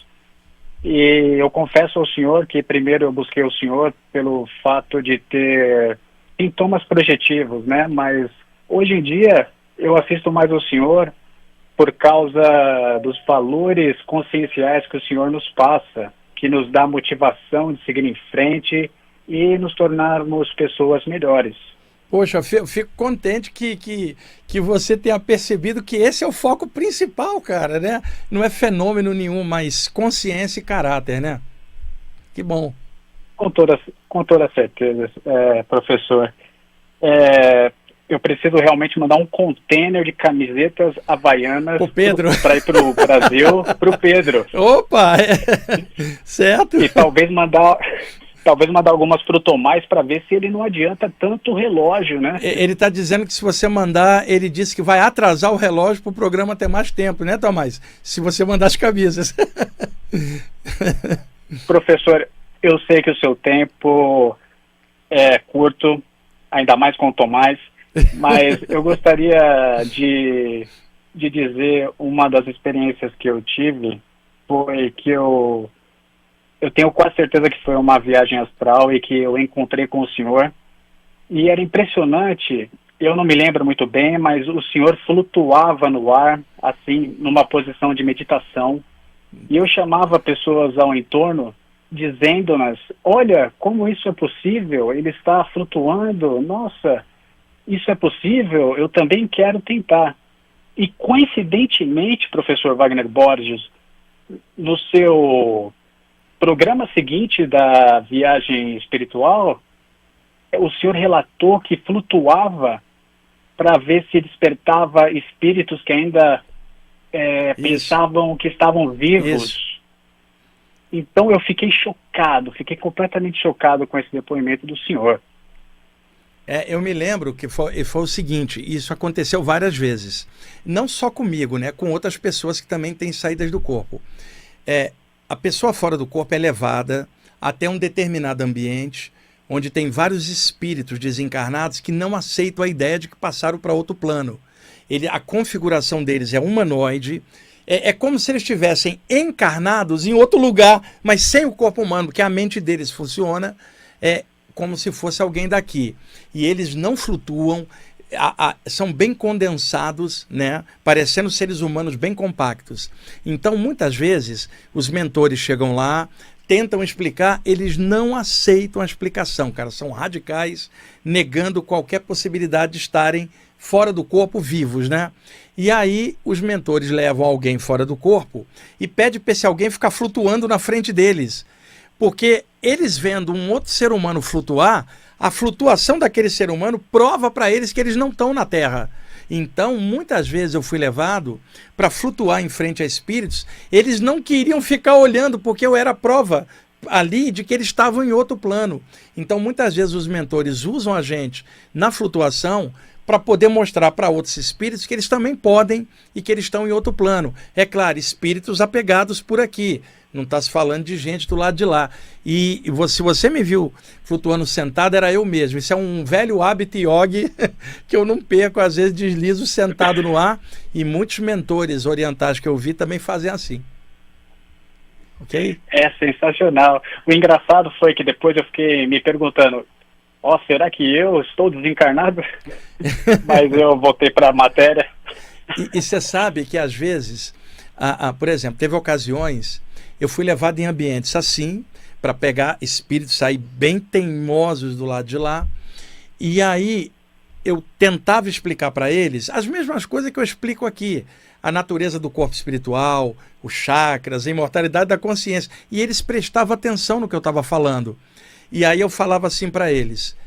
E eu confesso ao senhor que primeiro eu busquei o senhor pelo fato de ter sintomas projetivos, né, mas hoje em dia eu assisto mais ao senhor por causa dos valores conscienciais que o Senhor nos passa, que nos dá motivação de seguir em frente e nos tornarmos pessoas melhores. Poxa, eu fico contente que você tenha percebido que esse é o foco principal, cara, né? Não é fenômeno nenhum, mas consciência e caráter, né? Que bom. Com toda certeza, professor. Eu preciso realmente mandar um container de camisetas havaianas para ir para o Brasil, para o Pedro. Opa! Certo. E talvez mandar algumas para o Tomás para ver se ele não adianta tanto o relógio, né? Ele está dizendo que se você mandar, ele disse que vai atrasar o relógio para o programa ter mais tempo, né, Tomás? Se você mandar as camisas. Professor, eu sei que o seu tempo é curto, ainda mais com o Tomás, mas eu gostaria de dizer uma das experiências que eu tive foi que eu tenho quase certeza que foi uma viagem astral e que eu encontrei com o senhor. E era impressionante, eu não me lembro muito bem, mas o senhor flutuava no ar, assim, numa posição de meditação. E eu chamava pessoas ao entorno, dizendo-nas, olha, como isso é possível? Ele está flutuando, nossa, isso é possível? Eu também quero tentar. E coincidentemente, professor Wagner Borges, no seu programa seguinte da viagem espiritual, o senhor relatou que flutuava para ver se despertava espíritos que ainda pensavam que estavam vivos. Isso. Então eu fiquei fiquei completamente chocado com esse depoimento do senhor. Eu me lembro que foi o seguinte, isso aconteceu várias vezes. Não só comigo, né, com outras pessoas que também têm saídas do corpo. A pessoa fora do corpo é levada até um determinado ambiente onde tem vários espíritos desencarnados que não aceitam a ideia de que passaram para outro plano. A configuração deles é humanoide, é como se eles estivessem encarnados em outro lugar, mas sem o corpo humano, porque a mente deles funciona como se fosse alguém daqui. E eles não flutuam, são bem condensados, né? Parecendo seres humanos bem compactos. Então, muitas vezes, os mentores chegam lá, tentam explicar, eles não aceitam a explicação, cara, são radicais, negando qualquer possibilidade de estarem fora do corpo vivos, né? E aí os mentores levam alguém fora do corpo e pedem para esse alguém ficar flutuando na frente deles, porque eles vendo um outro ser humano flutuar, a flutuação daquele ser humano prova para eles que eles não estão na Terra. Então, muitas vezes eu fui levado para flutuar em frente a espíritos, eles não queriam ficar olhando, porque eu era prova ali de que eles estavam em outro plano. Então, muitas vezes os mentores usam a gente na flutuação para poder mostrar para outros espíritos que eles também podem e que eles estão em outro plano. É claro, espíritos apegados por aqui. Não está se falando de gente do lado de lá. E se você me viu flutuando sentado, era eu mesmo. Isso é um velho hábito yogi que eu não perco, às vezes deslizo sentado no ar. E muitos mentores orientais que eu vi também fazem assim. Ok? É sensacional. O engraçado foi que depois eu fiquei me perguntando, será que eu estou desencarnado? Mas eu voltei para a matéria. E você sabe que às vezes, por exemplo, teve ocasiões, eu fui levado em ambientes assim, para pegar espíritos, sair bem teimosos do lado de lá, e aí eu tentava explicar para eles as mesmas coisas que eu explico aqui, a natureza do corpo espiritual, os chakras, a imortalidade da consciência, e eles prestavam atenção no que eu estava falando. E aí eu falava assim para eles,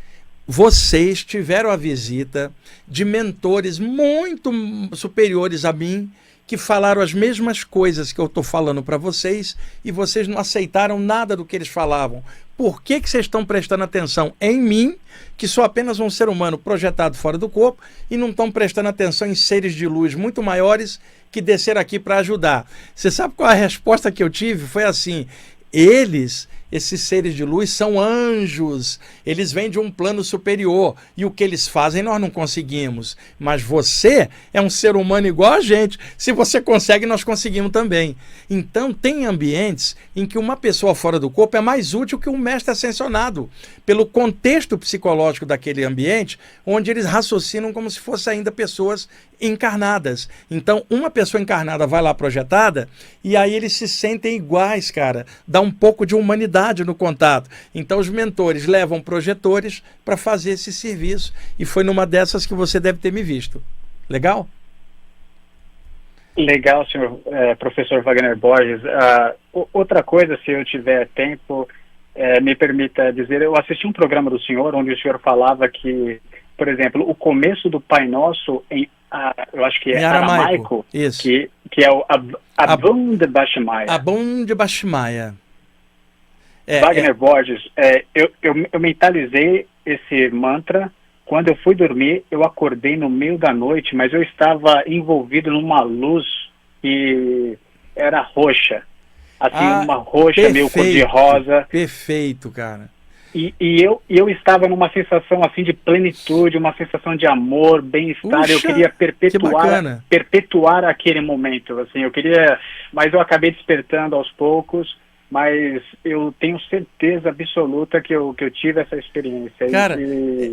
vocês tiveram a visita de mentores muito superiores a mim, que falaram as mesmas coisas que eu estou falando para vocês e vocês não aceitaram nada do que eles falavam. Por que vocês estão prestando atenção em mim, que sou apenas um ser humano projetado fora do corpo, e não estão prestando atenção em seres de luz muito maiores que desceram aqui para ajudar? Você sabe qual a resposta que eu tive? Foi assim, eles esses seres de luz são anjos, eles vêm de um plano superior, e o que eles fazem nós não conseguimos, mas você é um ser humano igual a gente, se você consegue, nós conseguimos também. Então tem ambientes em que uma pessoa fora do corpo é mais útil que um mestre ascensionado, pelo contexto psicológico daquele ambiente, onde eles raciocinam como se fossem ainda pessoas encarnadas. Então uma pessoa encarnada vai lá projetada, e aí eles se sentem iguais, cara, dá um pouco de humanidade no contato. Então os mentores levam projetores para fazer esse serviço, e foi numa dessas que você deve ter me visto. Legal? Legal, senhor professor Wagner Borges. Outra coisa, se eu tiver tempo, me permita dizer, eu assisti um programa do senhor onde o senhor falava que, por exemplo, o começo do Pai Nosso eu acho que é aramaico, isso. Que é o Abum de Bashmaya. Abum de Bashmaya. Wagner Borges, eu mentalizei esse mantra. Quando eu fui dormir, eu acordei no meio da noite, mas eu estava envolvido numa luz que era roxa. Assim, uma roxa perfeito, meio cor-de-rosa. Perfeito, cara. E eu estava numa sensação assim de plenitude, uma sensação de amor, bem-estar. Eu queria perpetuar aquele momento. Assim, mas eu acabei despertando aos poucos. Mas eu tenho certeza absoluta que eu tive essa experiência. Cara,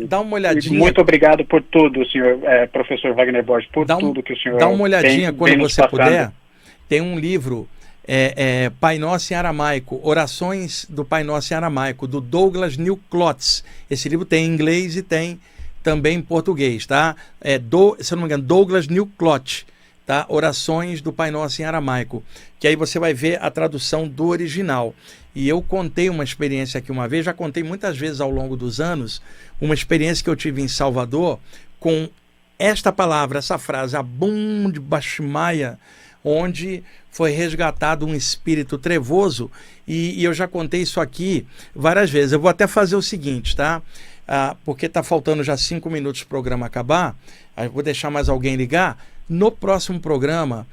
dá uma olhadinha. Muito obrigado por tudo, senhor professor Wagner Borges, por tudo que o senhor dá uma olhadinha quando você puder. Tem um livro, Pai Nosso em Aramaico, Orações do Pai Nosso em Aramaico, do Douglas Neil Klotz. Esse livro tem em inglês e tem também em português, tá? Se eu não me engano, Douglas Neil Klotz. Tá? Orações do Pai Nosso em Aramaico, que aí você vai ver a tradução do original. E eu contei uma experiência aqui uma vez, já contei muitas vezes ao longo dos anos, uma experiência que eu tive em Salvador com esta palavra, essa frase, Abum de Bashmaya, onde foi resgatado um espírito trevoso, e eu já contei isso aqui várias vezes. Eu vou até fazer o seguinte, tá? Porque está faltando já 5 minutos para o programa acabar, eu vou deixar mais alguém ligar. No próximo programa,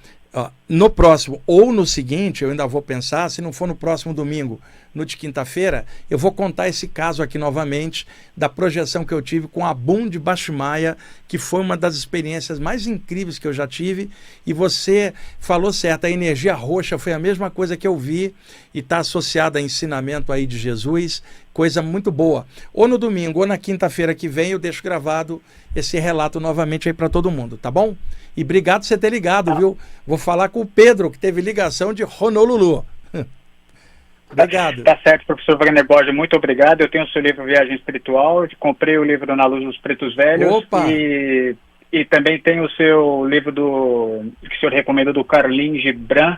no próximo ou no seguinte, eu ainda vou pensar, se não for no próximo domingo, no de quinta-feira, eu vou contar esse caso aqui novamente, da projeção que eu tive com a Abum de Bashmaya, que foi uma das experiências mais incríveis que eu já tive, e você falou certo, a energia roxa foi a mesma coisa que eu vi, e está associada a ensinamento aí de Jesus, coisa muito boa. Ou no domingo, ou na quinta-feira que vem, eu deixo gravado esse relato novamente aí para todo mundo, tá bom? E obrigado por você ter ligado, viu? Vou falar com o Pedro, que teve ligação de Honolulu. Obrigado. Tá certo, professor Wagner Borges, muito obrigado. Eu tenho o seu livro Viagem Espiritual, comprei o livro Na Luz dos Pretos Velhos. Opa. E também tem o seu livro que o senhor recomendou, do Khalil Gibran,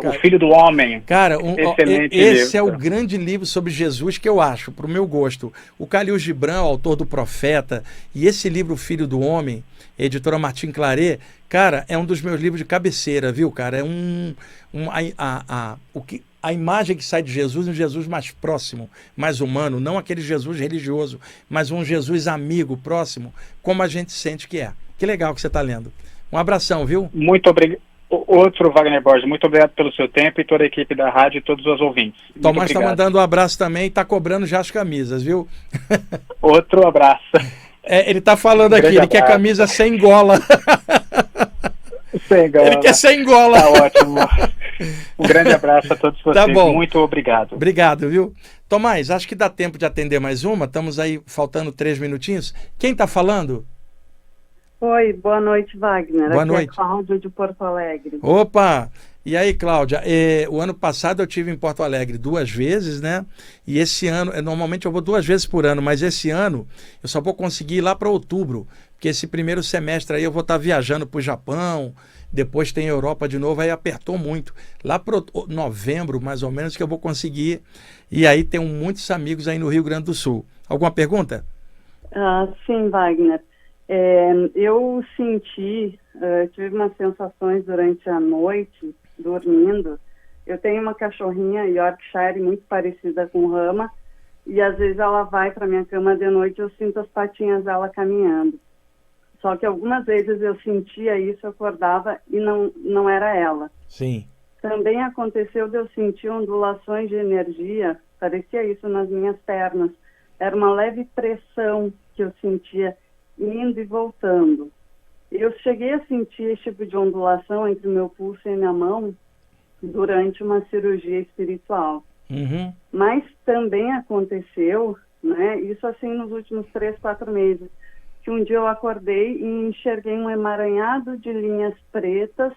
O Filho do Homem. Cara, esse livro. É o grande livro sobre Jesus que eu acho, pro meu gosto. O Khalil Gibran, o autor do Profeta, e esse livro, O Filho do Homem, editora Martin Claret, cara, é um dos meus livros de cabeceira, viu, cara? A imagem que sai de Jesus é um Jesus mais próximo, mais humano, não aquele Jesus religioso, mas um Jesus amigo, próximo, como a gente sente que é. Que legal que você está lendo. Um abração, viu? Muito obrigado. Outro Wagner Borges, muito obrigado pelo seu tempo, e toda a equipe da rádio e todos os ouvintes. Tomás está mandando um abraço também e está cobrando já as camisas, viu? Outro abraço. Ele está falando aqui, ele quer camisa sem gola. Sem gola. Ele quer sem gola. Tá ótimo. Um grande abraço a todos vocês. Tá bom. Muito obrigado. Obrigado, viu? Tomás, acho que dá tempo de atender mais uma. Estamos aí faltando 3 minutinhos. Quem está falando? Oi, boa noite, Wagner. Boa Aqui noite. É Cláudia de Porto Alegre. Opa! E aí, Cláudia? O ano passado eu estive em Porto Alegre 2 vezes, né? E esse ano, normalmente eu vou 2 vezes por ano, mas esse ano eu só vou conseguir ir lá para outubro, porque esse primeiro semestre aí eu vou estar viajando para o Japão, depois tem Europa de novo, aí apertou muito. Lá para novembro, mais ou menos, que eu vou conseguir. E aí tenho muitos amigos aí no Rio Grande do Sul. Alguma pergunta? Sim, Wagner. Eu senti, tive umas sensações durante a noite, dormindo. Eu tenho uma cachorrinha Yorkshire muito parecida com Rama, e às vezes ela vai para minha cama de noite e eu sinto as patinhas dela caminhando. Só que algumas vezes eu sentia isso, eu acordava e não era ela. Sim. também aconteceu de eu sentir ondulações de energia, parecia isso nas minhas pernas. Era uma leve pressão que eu sentia indo e voltando. Eu cheguei a sentir esse tipo de ondulação entre o meu pulso e a minha mão durante uma cirurgia espiritual. Uhum. Mas também aconteceu, né, isso assim nos últimos 3, 4 meses, que um dia eu acordei e enxerguei um emaranhado de linhas pretas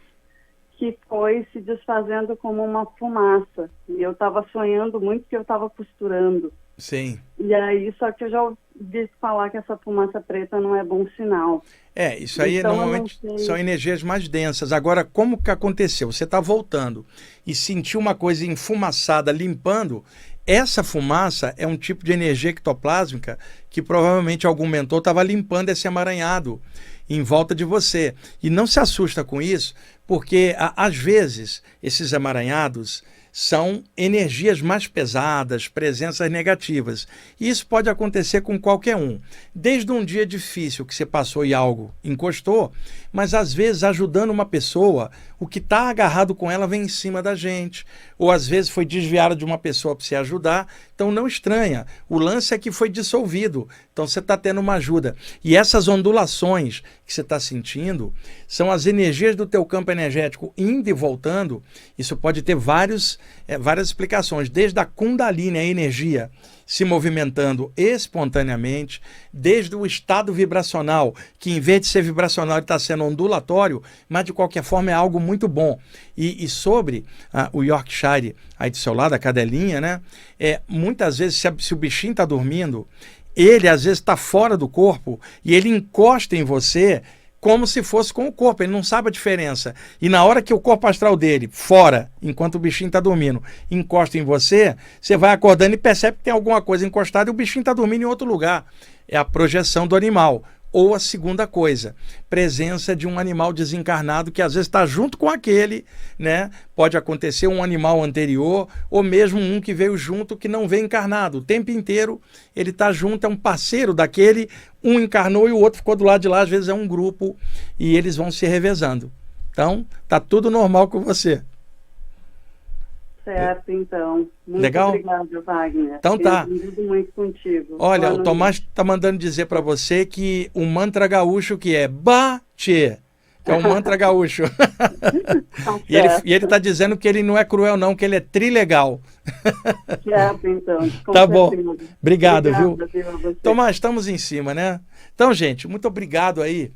que foi se desfazendo como uma fumaça. E eu estava sonhando muito que eu estava costurando. Sim. E aí, só que eu já ouvi falar que essa fumaça preta não é bom sinal. Isso aí Então, normalmente são energias mais densas. Agora, como que aconteceu? Você está voltando e sentiu uma coisa enfumaçada limpando. Essa fumaça é um tipo de energia ectoplásmica que provavelmente algum mentor estava limpando esse emaranhado em volta de você. E não se assusta com isso, porque às vezes esses emaranhados são energias mais pesadas, presenças negativas. E isso pode acontecer com qualquer um. Desde um dia difícil que você passou e algo encostou, mas às vezes ajudando uma pessoa, o que está agarrado com ela vem em cima da gente. Ou às vezes foi desviado de uma pessoa para você ajudar. Então não estranha. O lance é que foi dissolvido. Então você está tendo uma ajuda. E essas ondulações que você está sentindo são as energias do teu campo energético indo e voltando. Isso pode ter várias explicações. Desde a Kundalini, a energia se movimentando espontaneamente, desde o estado vibracional, que em vez de ser vibracional, ele está sendo ondulatório, mas de qualquer forma é algo muito bom. E sobre o Yorkshire aí do seu lado, a cadelinha, né? Muitas vezes, se o bichinho está dormindo, ele às vezes está fora do corpo e ele encosta em você como se fosse com o corpo, ele não sabe a diferença. E na hora que o corpo astral dele, fora, enquanto o bichinho está dormindo, encosta em você, você vai acordando e percebe que tem alguma coisa encostada e o bichinho está dormindo em outro lugar. É a projeção do animal. Ou a segunda coisa, presença de um animal desencarnado que às vezes está junto com aquele, né? Pode acontecer um animal anterior ou mesmo um que veio junto que não veio encarnado. O tempo inteiro ele está junto, é um parceiro daquele, um encarnou e o outro ficou do lado de lá, às vezes é um grupo e eles vão se revezando. Então, tá tudo normal com você. Certo, então. Muito legal? Obrigado, Wagner. Então tá. Eu aprendi muito contigo. Olha, o Tomás está mandando dizer para você que o mantra gaúcho que é Ba-Tchê, que é um mantra gaúcho. E ele está dizendo que ele não é cruel não, que ele é trilegal. Certo, então. Tá bom. Obrigado, viu? Você. Tomás, estamos em cima, né? Então, gente, muito obrigado aí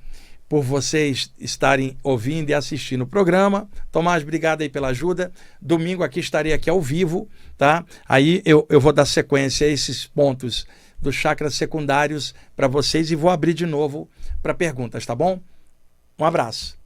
por vocês estarem ouvindo e assistindo o programa. Tomás, obrigado aí pela ajuda. Domingo aqui estarei aqui ao vivo, tá? Aí eu vou dar sequência a esses pontos dos chakras secundários para vocês e vou abrir de novo para perguntas, tá bom? Um abraço.